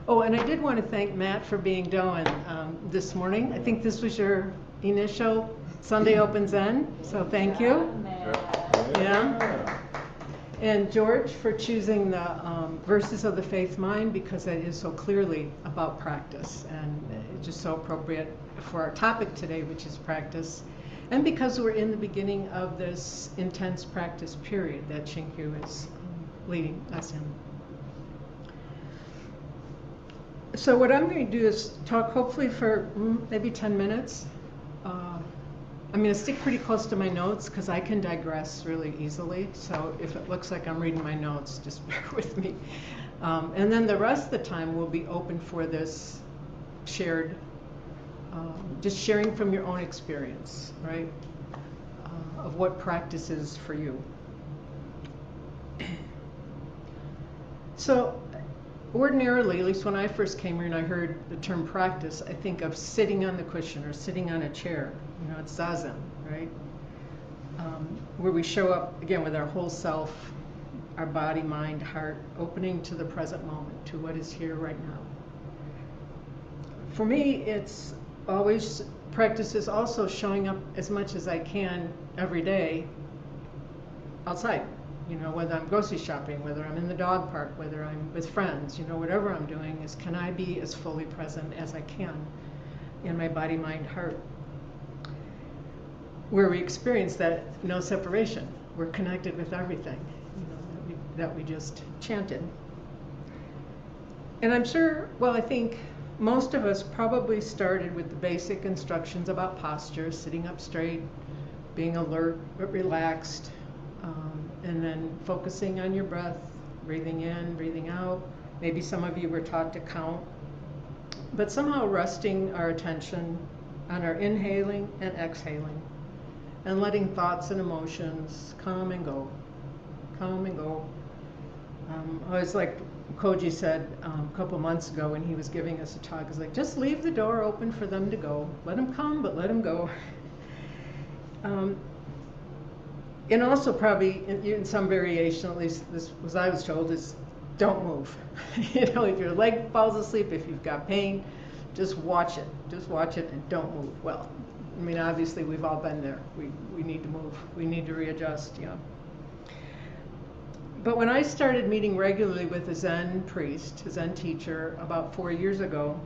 Oh, and I did want to thank Matt for being Doan this morning. I think this was your initial Sunday Open Zen, so thank you. Yeah. And George for choosing the verses of the faith mind, because that is so clearly about practice, and it's just so appropriate for our topic today, which is practice. And because we're in the beginning of this intense practice period that Shinkyu is leading us in. So what I'm going to do is talk hopefully for maybe 10 minutes. I'm going to stick pretty close to my notes because I can digress really easily. So if it looks like I'm reading my notes, just bear with me. And then the rest of the time will be open for this shared, just sharing from your own experience, right? Of what practice is for you. So ordinarily, at least when I first came here and I heard the term practice, I think of sitting on the cushion or sitting on a chair. You know, it's zazen, right? Where we show up, again, with our whole self, our body, mind, heart, opening to the present moment, to what is here right now. For me, it's always, practice is also showing up as much as I can every day outside. You know, whether I'm grocery shopping, whether I'm in the dog park, whether I'm with friends, you know, whatever I'm doing is, can I be as fully present as I can in my body, mind, heart? Where we experience that no separation. We're connected with everything, you know, that we just chanted. And I'm sure, well, I think most of us probably started with the basic instructions about posture, sitting up straight, being alert but relaxed, and then focusing on your breath, breathing in, breathing out. Maybe some of you were taught to count, but somehow resting our attention on our inhaling and exhaling, and letting thoughts and emotions come and go, come and go. I was like Koji said a couple months ago when he was giving us a talk, he's like, just leave the door open for them to go. Let them come, but let them go. And also probably in some variation, at least this was I was told, is don't move. You know, if your leg falls asleep, if you've got pain, just watch it. Just watch it and don't move. Well, I mean, obviously we've all been there. We need to move. We need to readjust, you know. But when I started meeting regularly with a Zen priest, a Zen teacher, about 4 years ago,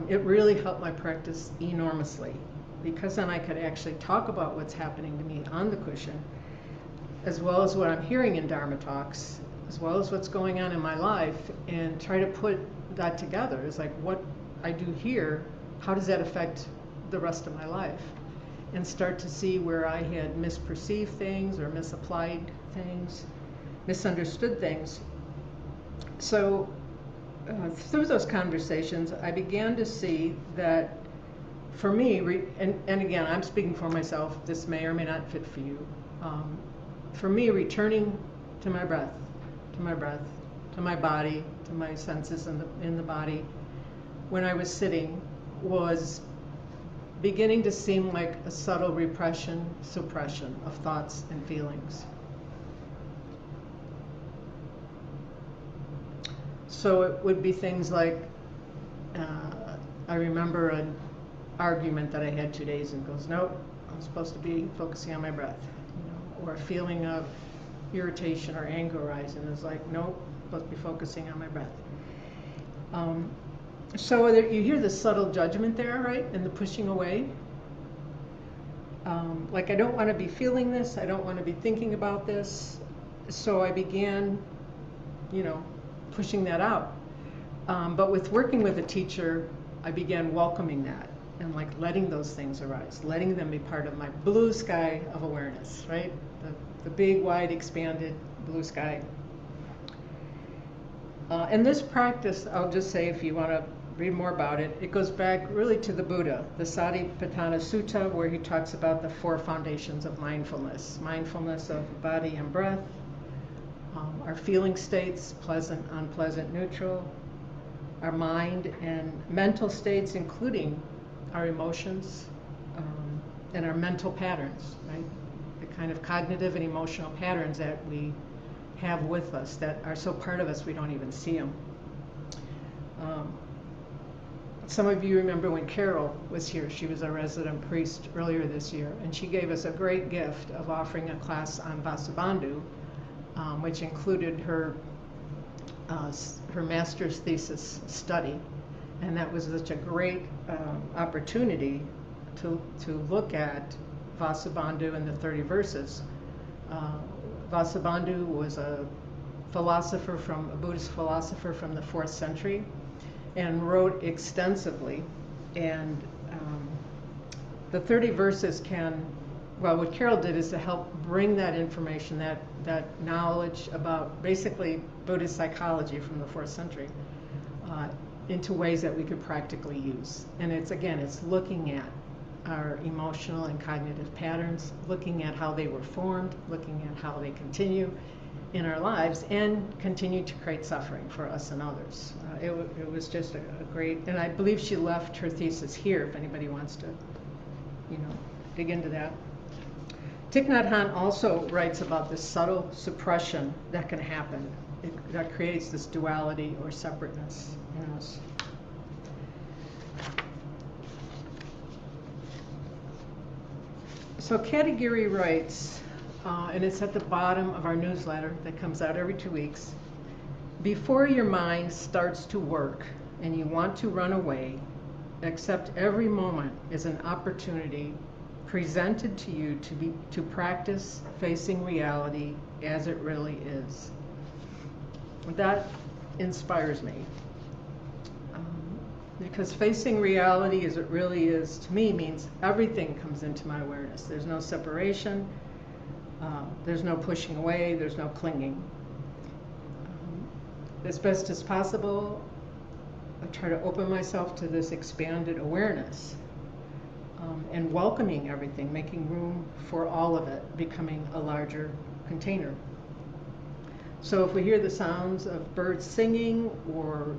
it really helped my practice enormously, because then I could actually talk about what's happening to me on the cushion, as well as what I'm hearing in Dharma talks, as well as what's going on in my life, and try to put that together. It's like, what I do here, how does that affect the rest of my life? And start to see where I had misperceived things or misapplied things, misunderstood things. So through those conversations, I began to see that for me, and again, I'm speaking for myself, this may or may not fit for you. For me, returning to my breath, to my breath, to my body, to my senses in the body, when I was sitting, was beginning to seem like a subtle repression, suppression of thoughts and feelings. So it would be things like, I remember an argument that I had 2 days and goes, nope, I'm supposed to be focusing on my breath. You know, or a feeling of irritation or anger rising is like, nope, I'm supposed to be focusing on my breath. So you hear the subtle judgment there, right? And the pushing away. Like, I don't want to be feeling this. I don't want to be thinking about this. So I began, you know, pushing that out. But with working with a teacher, I began welcoming that and like letting those things arise, letting them be part of my blue sky of awareness, right? The big, wide, expanded blue sky. And this practice, I'll just say, if you want to read more about it, it goes back really to the Buddha, the Satipatthana Sutta, where he talks about the 4 foundations of mindfulness. Mindfulness of body and breath, our feeling states, pleasant, unpleasant, neutral, our mind and mental states, including our emotions and our mental patterns, right? The kind of cognitive and emotional patterns that we have with us that are so part of us we don't even see them. Some of you remember when Carol was here. She was our resident priest earlier this year, and she gave us a great gift of offering a class on Vasubandhu, which included her master's thesis study. And that was such a great opportunity to look at Vasubandhu and the 30 verses. Vasubandhu was a Buddhist philosopher from the 4th century, and wrote extensively. And the 30 verses what Carol did is to help bring that information, that knowledge about basically Buddhist psychology from the 4th century into ways that we could practically use. And it's looking at our emotional and cognitive patterns, looking at how they were formed, looking at how they continue in our lives and continue to create suffering for us and others. It was just a great, and I believe she left her thesis here if anybody wants to, dig into that. Thich Nhat Hanh also writes about the subtle suppression that can happen, that creates this duality or separateness in us. So Katagiri writes, and it's at the bottom of our newsletter that comes out every 2 weeks, before your mind starts to work and you want to run away, accept every moment as an opportunity presented to you to practice facing reality as it really is. That inspires me. Because facing reality as it really is, to me, means everything comes into my awareness. There's no separation. There's no pushing away. There's no clinging. As best as possible, I try to open myself to this expanded awareness and welcoming everything, making room for all of it, becoming a larger container. So if we hear the sounds of birds singing or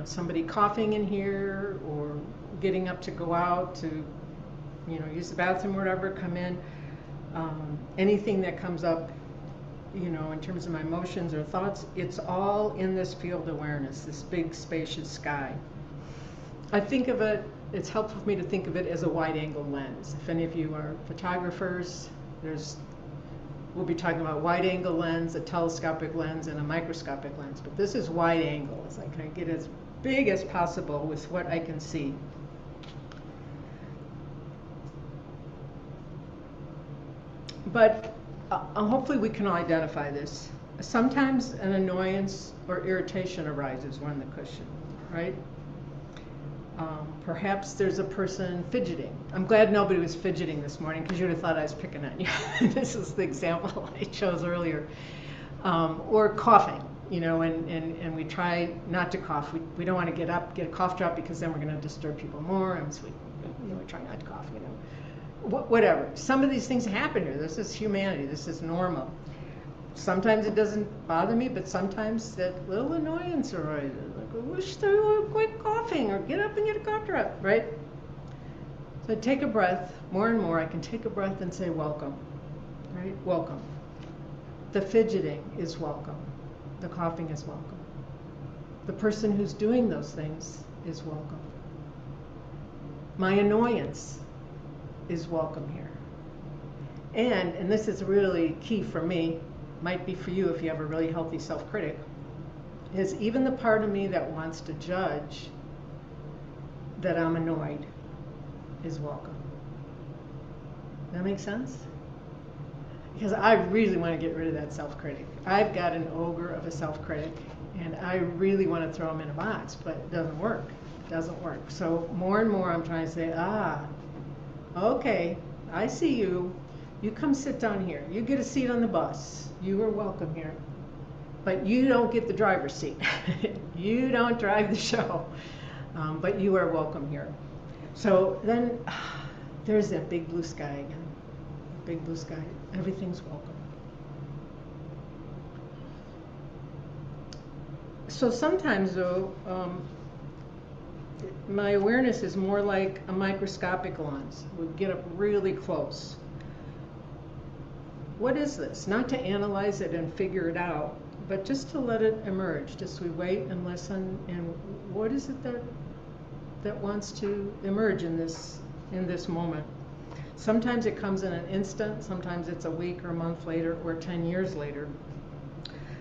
somebody coughing in here or getting up to go out to, use the bathroom or whatever, come in, anything that comes up, in terms of my emotions or thoughts, it's all in this field awareness, this big spacious sky. I think of it, it's helpful for me to think of it as a wide angle lens. If any of you are photographers, we'll be talking about wide angle lens, a telescopic lens, and a microscopic lens. But this is wide angle. It's like I get as big as possible with what I can see. But hopefully we can all identify this. Sometimes an annoyance or irritation arises around the cushion, right? Perhaps there's a person fidgeting. I'm glad nobody was fidgeting this morning because you would have thought I was picking on you. This is the example I chose earlier. Or coughing, and we try not to cough. We don't want to get up, get a cough drop, because then we're going to disturb people more, and so we try not to cough, Whatever. Some of these things happen here. This is humanity. This is normal. Sometimes it doesn't bother me, but sometimes that little annoyance arises. Like, I wish they would quit coughing or get up and get a cough drop, right? So take a breath. More and more, I can take a breath and say, welcome, right? Welcome. The fidgeting is welcome. The coughing is welcome. The person who's doing those things is welcome. My annoyance is welcome here. And this is really key for me, might be for you if you have a really healthy self-critic, is even the part of me that wants to judge that I'm annoyed is welcome. Does that make sense? Because I really want to get rid of that self-critic. I've got an ogre of a self-critic, and I really want to throw him in a box, but it doesn't work. It doesn't work. So more and more I'm trying to say, okay, I see you. You come sit down here. You get a seat on the bus. You are welcome here. But you don't get the driver's seat. You don't drive the show. But you are welcome here. So then there's that big blue sky again. Big blue sky. Everything's welcome. So sometimes, though, my awareness is more like a microscopic lens. We get up really close. What is this? Not to analyze it and figure it out, but just to let it emerge, just we wait and listen, and what is it that wants to emerge in this moment? Sometimes it comes in an instant, sometimes it's a week or a month later or 10 years later.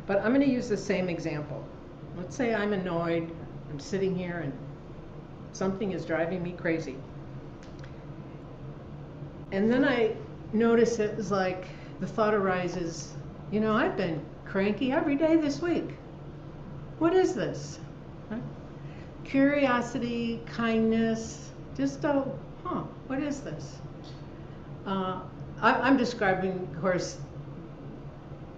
But I'm going to use the same example. Let's say I'm annoyed, I'm sitting here and something is driving me crazy. And then I notice it's like the thought arises, you know, I've been cranky every day this week. What is this? Huh? Curiosity, kindness, just what is this? I'm describing, of course,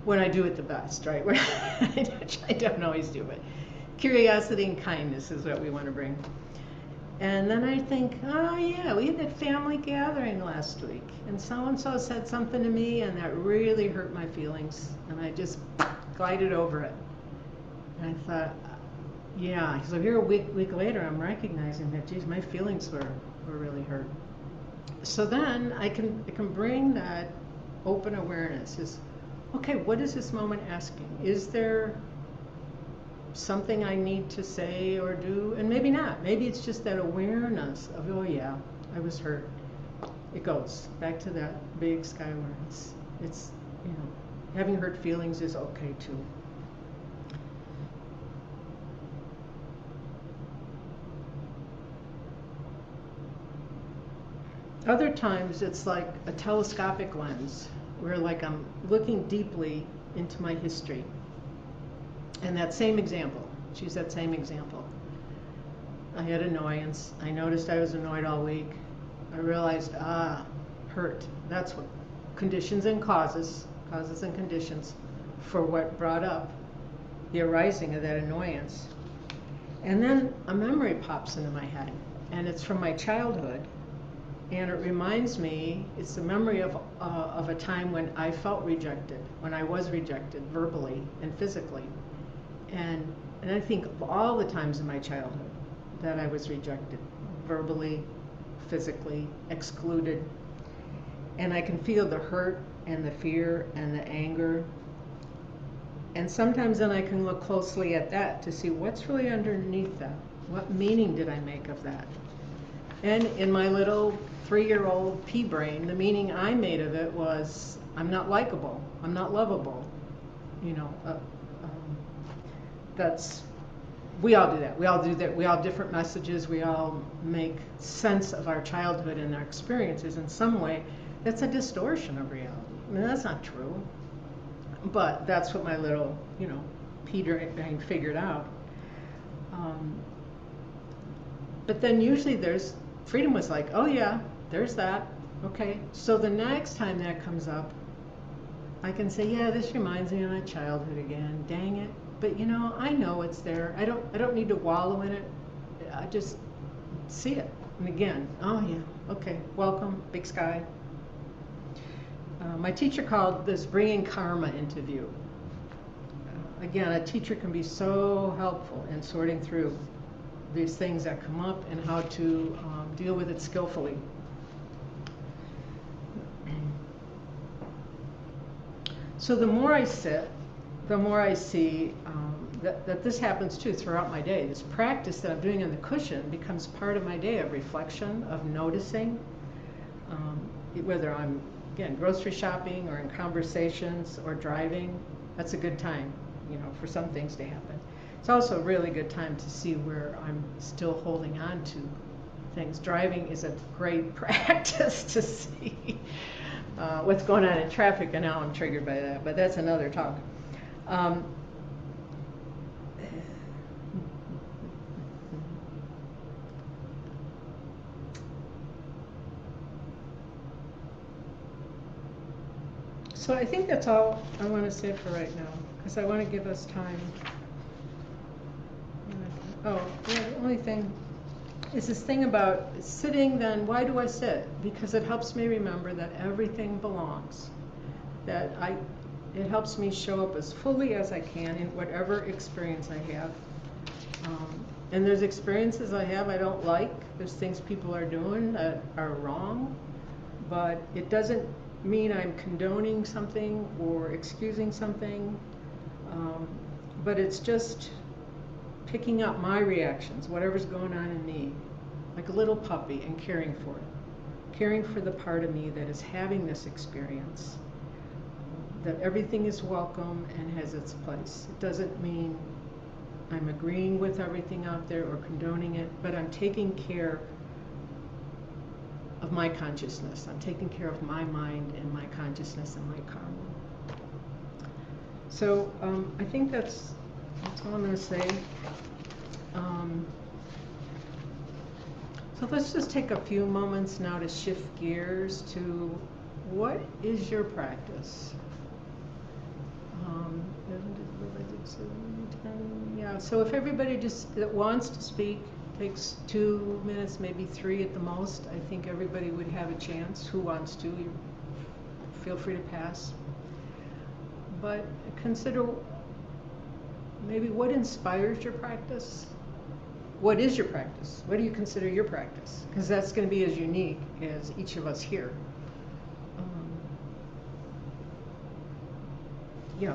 when I do it the best, right? Which I don't always do, but curiosity and kindness is what we want to bring. And then I think, oh yeah, we had that family gathering last week, and so-and-so said something to me, and that really hurt my feelings, and I just glided over it. And I thought, yeah, so here a week later, I'm recognizing that, geez, my feelings were really hurt. So then I can bring that open awareness. Is, okay, what is this moment asking? Is there something I need to say or do? And maybe not. Maybe it's just that awareness of, oh yeah, I was hurt. It goes back to that big sky awareness. It's, you know, having hurt feelings is okay too. Other times it's like a telescopic lens, where like I'm looking deeply into my history. And that same example, choose that same example. I had annoyance. I noticed I was annoyed all week. I realized, hurt. That's what conditions and causes and conditions for what brought up the arising of that annoyance. And then a memory pops into my head, and it's from my childhood. And it reminds me, it's a memory of a time when I felt rejected, when I was rejected verbally and physically. And I think of all the times in my childhood that I was rejected, verbally, physically, excluded. And I can feel the hurt and the fear and the anger. And sometimes then I can look closely at that to see what's really underneath that. What meaning did I make of that? And in my little 3-year-old pea brain, the meaning I made of it was, I'm not likable, I'm not lovable. You know, that's, we all do that. We all do that. We all have different messages. We all make sense of our childhood and our experiences in some way. That's a distortion of reality. I mean, that's not true. But that's what my little, you know, pea brain figured out. But then usually there's, freedom was like, oh yeah, there's that. Okay, so the next time that comes up, I can say, yeah, this reminds me of my childhood again. Dang it. But you know, I know it's there. I don't need to wallow in it. I just see it. And again, oh yeah, okay, welcome, big sky. My teacher called this bringing karma into view. Again, a teacher can be so helpful in sorting through these things that come up and how to deal with it skillfully. So the more I sit, the more I see that this happens too throughout my day. This practice that I'm doing on the cushion becomes part of my day of reflection, of noticing, whether I'm, again, grocery shopping or in conversations or driving. That's a good time, you know, for some things to happen. It's also a really good time to see where I'm still holding on to things. Driving is a great practice to see what's going on in traffic, and now I'm triggered by that, but that's another talk. So I think that's all I want to say for right now, because I want to give us time. Oh, yeah, the only thing is this thing about sitting. Then why do I sit? Because it helps me remember that everything belongs. That it helps me show up as fully as I can in whatever experience I have. And there's experiences I have I don't like. There's things people are doing that are wrong, but it doesn't mean I'm condoning something or excusing something. But it's just picking up my reactions, whatever's going on in me, like a little puppy, and caring for it. Caring for the part of me that is having this experience. That everything is welcome and has its place. It doesn't mean I'm agreeing with everything out there or condoning it, but I'm taking care of my consciousness. I'm taking care of my mind and my consciousness and my karma. So I think that's all I'm going to say. So let's just take a few moments now to shift gears to what is your practice? Yeah, so if everybody just that wants to speak takes 2 minutes, maybe 3 at the most, I think everybody would have a chance. Who wants to, you feel free to pass. But consider maybe what inspires your practice. What is your practice? What do you consider your practice? Because that's going to be as unique as each of us here. Yeah.